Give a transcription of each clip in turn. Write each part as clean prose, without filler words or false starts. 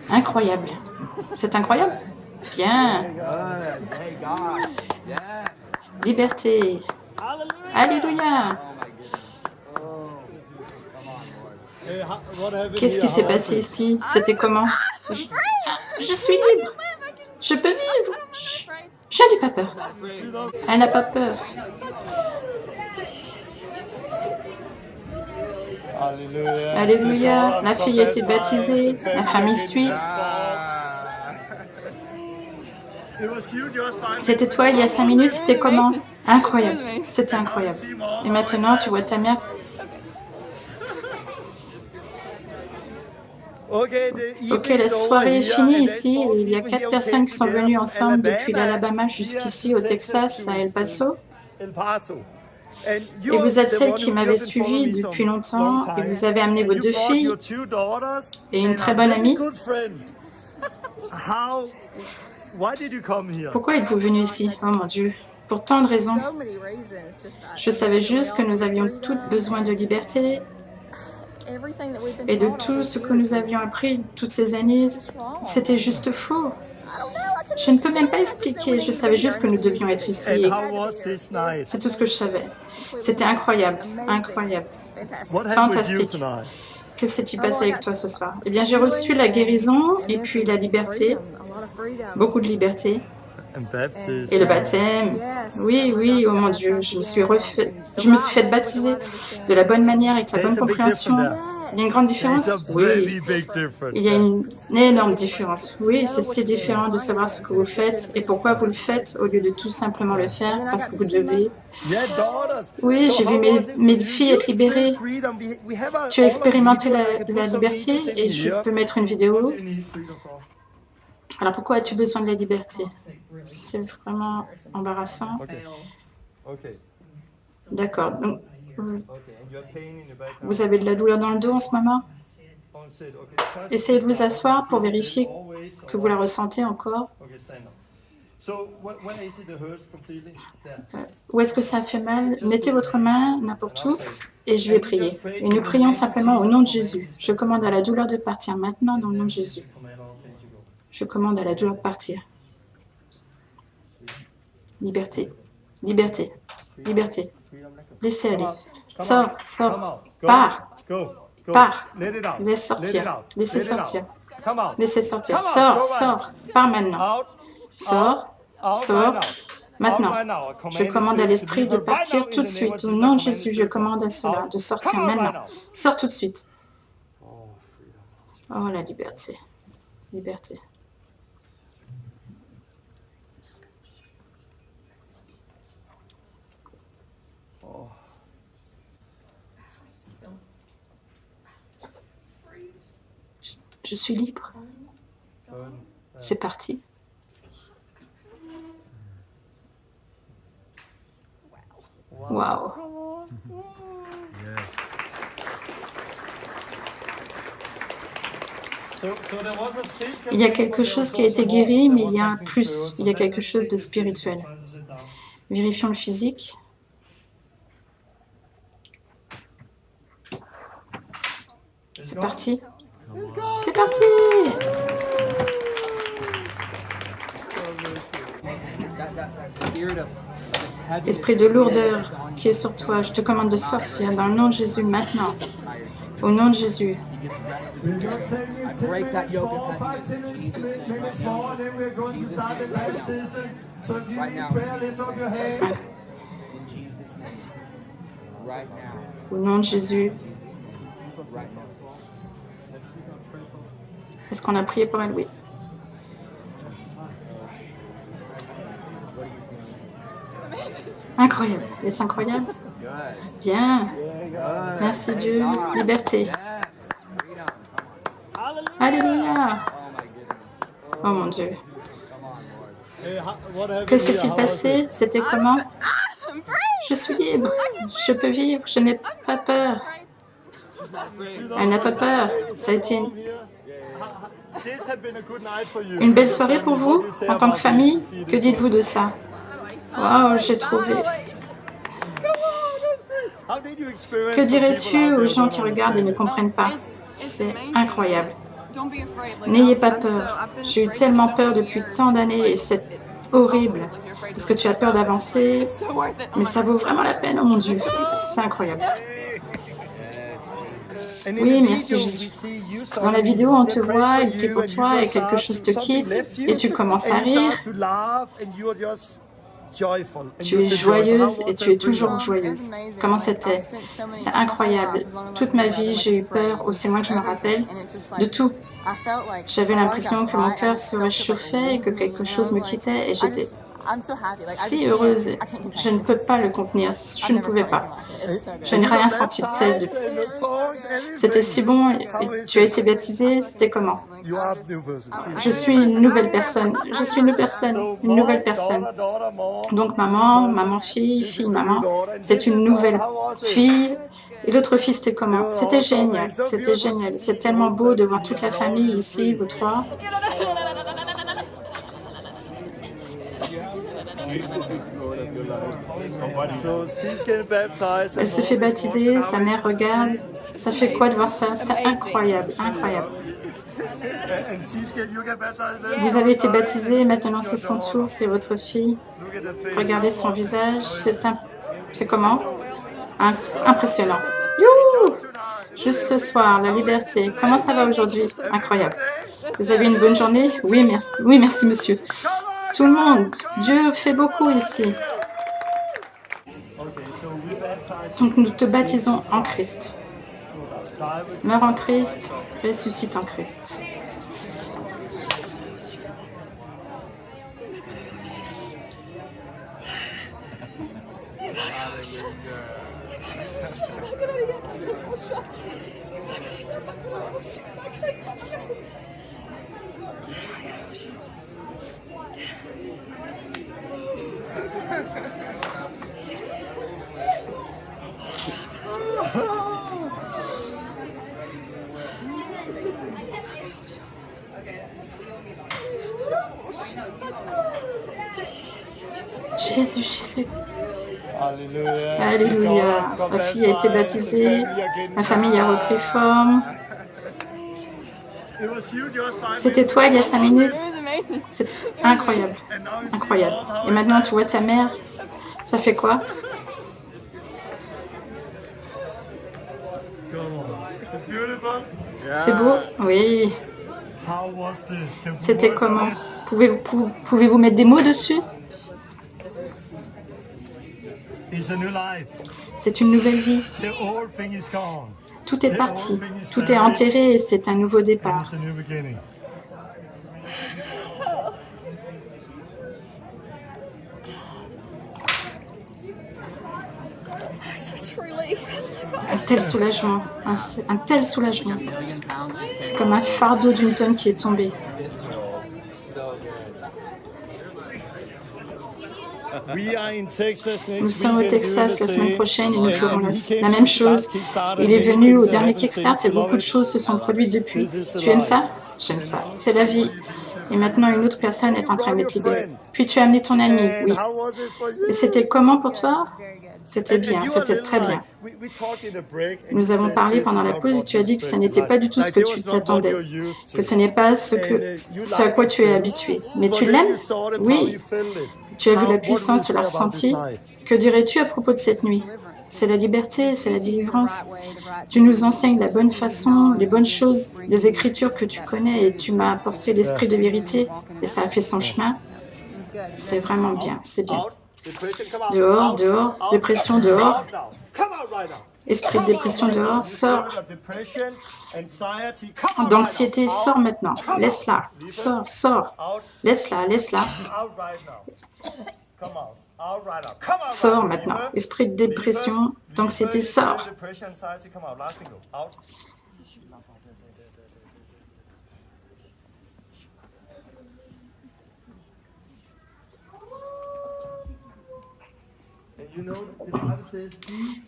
Incroyable. C'est incroyable? Bien. Liberté. Alléluia. Qu'est-ce qui s'est passé ici? C'était comment? Je suis libre. Je peux vivre. Je n'ai pas peur. Elle n'a pas peur. Alléluia. La fille a été baptisée. La famille suit. C'était toi il y a 5 minutes. C'était comment? Incroyable. C'était incroyable. Et maintenant, tu vois ta mère. Ok, la soirée est finie ici. Il y a 4 personnes qui sont venues ensemble depuis l'Alabama jusqu'ici au Texas, à El Paso. Et vous êtes celle qui m'avait suivi depuis longtemps et vous avez amené vos 2 filles et une très bonne amie. Pourquoi êtes-vous venu ici? Oh mon Dieu, pour tant de raisons. Je savais juste que nous avions toutes besoin de liberté et de tout ce que nous avions appris toutes ces années. C'était juste faux. Je ne peux même pas expliquer. Je savais juste que nous devions être ici. C'est tout ce que je savais. C'était incroyable, incroyable, fantastique. Que s'est-il passé avec toi ce soir? Eh bien, j'ai reçu la guérison et puis la liberté, beaucoup de liberté. Et le baptême, oui, oui, oh mon Dieu, je me suis fait baptiser de la bonne manière, avec la bonne compréhension. Il y a une grande différence? Oui, il y a une énorme différence. Oui, c'est si différent de savoir ce que vous faites et pourquoi vous le faites au lieu de tout simplement le faire parce que vous devez. Oui, j'ai vu mes filles être libérées. Tu as expérimenté la liberté et je peux mettre une vidéo. Alors pourquoi as-tu besoin de la liberté? C'est vraiment embarrassant. D'accord. Donc, vous avez de la douleur dans le dos en ce moment? Essayez de vous asseoir pour vérifier que vous la ressentez encore. Où est-ce que ça fait mal? Mettez votre main n'importe où et je vais prier. Et nous prions simplement au nom de Jésus. Je commande à la douleur de partir maintenant dans le nom de Jésus. Je commande à la douleur de partir. Liberté, liberté, liberté. Laissez aller. Sors, sors, pars, pars. Laisse sortir, laissez sortir. Laissez sortir. Sors, sors, pars maintenant. Sors, sors, maintenant. Je commande à l'esprit de partir tout de suite. Au nom de Jésus, je commande à cela de sortir maintenant. Sors tout de suite. Oh, la liberté, liberté. Je suis libre. C'est parti. Waouh. Il y a quelque chose qui a été guéri, mais il y a un plus. Il y a quelque chose de spirituel. Vérifions le physique. C'est parti. C'est parti! Esprit de lourdeur qui est sur toi, je te commande de sortir dans le nom de Jésus maintenant. Au nom de Jésus. Au nom de Jésus. Est-ce qu'on a prié pour elle? Oui. Incroyable. Est-ce incroyable? Bien. Merci Dieu. Liberté. Alléluia. Oh mon Dieu. Que s'est-il passé? C'était comment? Je suis libre. Je peux vivre. Je n'ai pas peur. Elle n'a pas peur. Ça a été une belle soirée pour vous, en tant que famille. Que dites-vous de ça? Wow, j'ai trouvé. Que dirais-tu aux gens qui regardent et ne comprennent pas? C'est incroyable. N'ayez pas peur. J'ai eu tellement peur depuis tant d'années et c'est horrible parce que tu as peur d'avancer, mais ça vaut vraiment la peine, oh mon Dieu, c'est incroyable. Oui, merci Jésus. Dans la vidéo, on te voit, il prie pour toi et quelque chose te quitte et tu commences à rire. Tu es joyeuse et tu es toujours joyeuse. Comment c'était? C'est incroyable. Toute ma vie, j'ai eu peur, aussi loin que je me rappelle, de tout. J'avais l'impression que mon cœur se réchauffait et que quelque chose me quittait et j'étais si heureuse. Je ne peux pas le contenir. Je ne pouvais pas. Je n'ai rien senti de tel. C'était si bon. Et tu as été baptisée. C'était comment? Je suis une nouvelle personne. Je suis une nouvelle personne. Donc maman, fille, maman. C'est une nouvelle fille. Et l'autre fille, c'était comment? C'était génial. C'était génial. C'est tellement beau de voir toute la famille ici, vous trois. Elle se fait baptiser, sa mère regarde. Ça fait quoi de voir ça? C'est incroyable, incroyable. Vous avez été baptisé, maintenant c'est son tour, c'est votre fille. Regardez son visage, c'est comment? Impressionnant. Youhou! Juste ce soir, la liberté. Comment ça va aujourd'hui? Incroyable. Vous avez une bonne journée? Oui, merci monsieur. Tout le monde, Dieu fait beaucoup ici. Donc nous te baptisons en Christ. Meurs en Christ, ressuscite en Christ. Jésus. Alléluia. La fille a été baptisée, la famille a repris forme. C'était toi il y a 5 minutes. C'est incroyable. Incroyable. Et maintenant tu vois ta mère. Ça fait quoi? C'est beau? Oui. C'était comment? Pouvez-vous mettre des mots dessus? C'est une nouvelle vie. Tout est parti, tout est enterré et c'est un nouveau départ. Un tel soulagement, un tel soulagement. C'est comme un fardeau d'une tonne qui est tombé. Nous sommes au Texas la semaine prochaine et nous ferons la même chose. Il est venu au dernier Kickstart et beaucoup de choses se sont produites depuis. Tu aimes ça? J'aime ça. C'est la vie. Et maintenant, une autre personne est en train d'être libérée. Puis tu as amené ton ami, oui. Et c'était comment pour toi? C'était bien, c'était très bien. Nous avons parlé pendant la pause et tu as dit que ce n'était pas du tout ce que tu t'attendais, que ce n'est pas ce à quoi tu es habitué. Mais tu l'aimes? Oui. Tu as vu la puissance, tu l'as ressenti. Que dirais-tu à propos de cette nuit? C'est la liberté, c'est la délivrance. Tu nous enseignes la bonne façon, les bonnes choses, les écritures que tu connais et tu m'as apporté l'esprit de vérité et ça a fait son chemin. C'est vraiment bien, c'est bien. Dehors, dépression dehors. Esprit de dépression dehors, sors. D'anxiété, sors maintenant. Laisse-la, sors. Laisse-la. Sors maintenant. Esprit de dépression, d'anxiété, sors.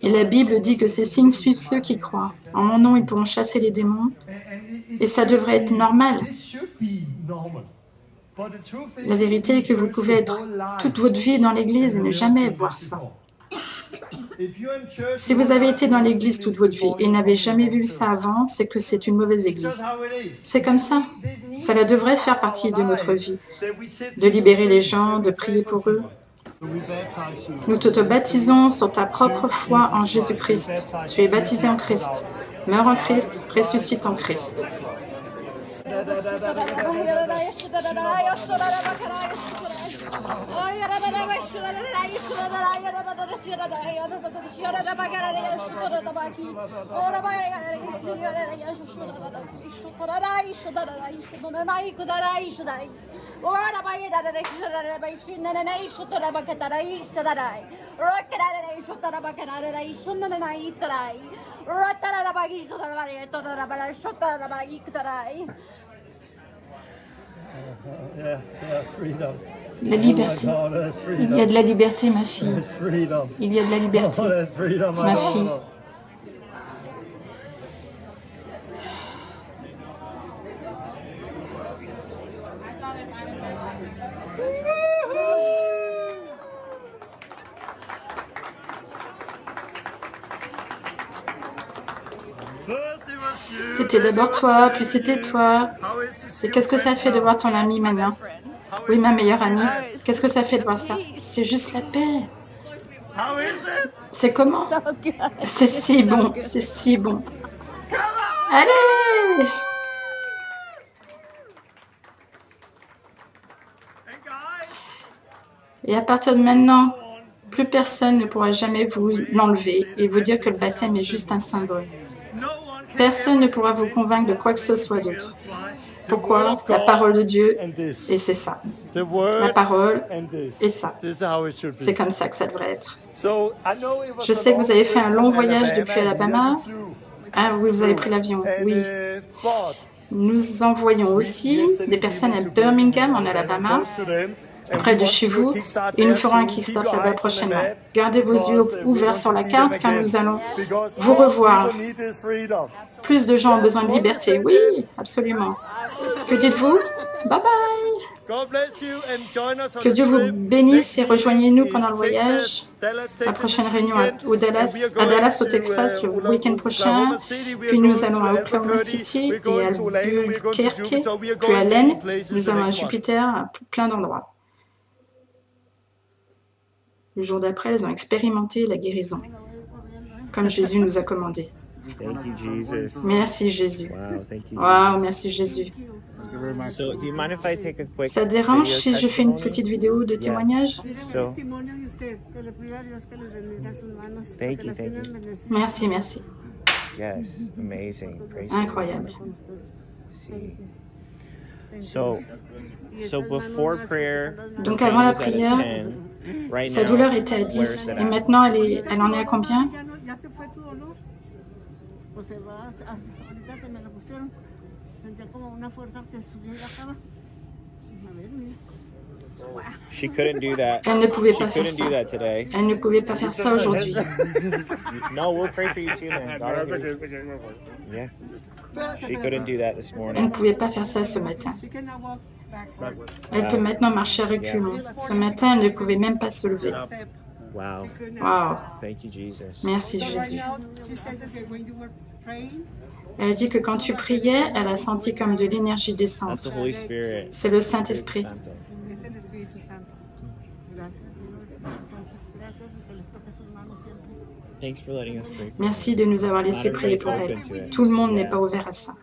Et la Bible dit que ces signes suivent ceux qui croient. En mon nom, ils pourront chasser les démons. Et ça devrait être normal. La vérité est que vous pouvez être toute votre vie dans l'Église et ne jamais voir ça. Si vous avez été dans l'église toute votre vie et n'avez jamais vu ça avant, c'est que c'est une mauvaise église. C'est comme ça. Cela devrait faire partie de notre vie, de libérer les gens, de prier pour eux. Nous te baptisons sur ta propre foi en Jésus-Christ. Tu es baptisé en Christ. Meurs en Christ, ressuscite en Christ. La liberté. Il y a de la liberté, ma fille. Il y a de la liberté, ma fille. C'était d'abord toi, puis c'était toi. Et qu'est-ce que ça fait de voir ton ami maintenant? Oui, ma meilleure amie. Qu'est-ce que ça fait de voir ça? C'est juste la paix. C'est comment? C'est si bon, c'est si bon. Allez! Et à partir de maintenant, plus personne ne pourra jamais vous l'enlever et vous dire que le baptême est juste un symbole. Personne ne pourra vous convaincre de quoi que ce soit d'autre. Pourquoi? La parole de Dieu, et c'est ça. La parole, et ça. C'est comme ça que ça devrait être. Je sais que vous avez fait un long voyage depuis Alabama. Ah oui, vous avez pris l'avion, oui. Nous envoyons aussi des personnes à Birmingham, en Alabama, près de chez vous, et nous ferons un kickstart là-bas prochainement. Gardez vos yeux ouverts sur la carte, car nous allons vous revoir. Plus de gens ont besoin de liberté. Oui, absolument. Que dites-vous? Bye bye. Que Dieu vous bénisse et rejoignez-nous pendant le voyage. La prochaine réunion à Dallas, au Texas, le week-end prochain. Puis nous allons à Oklahoma City et à Albuquerque, puis à Lane. Nous allons à Jupiter, à plein d'endroits. Le jour d'après, elles ont expérimenté la guérison, comme Jésus nous a commandé. Merci Jésus. Wow, merci Jésus. Ça dérange si je fais une petite vidéo de témoignage? Merci, merci. Incroyable. Donc avant la prière, sa douleur était à 10 et maintenant elle en est à combien? Elle ne pouvait pas faire ça. Elle ne pouvait pas faire ça aujourd'hui. Elle ne pouvait pas faire ça ce matin. Elle peut maintenant marcher à reculons. Ce matin, elle ne pouvait même pas se lever. Wow. Merci Jésus. Elle dit que quand tu priais, elle a senti comme de l'énergie descendre. C'est le Saint-Esprit. Merci de nous avoir laissé prier pour elle. Tout le monde n'est pas ouvert à ça.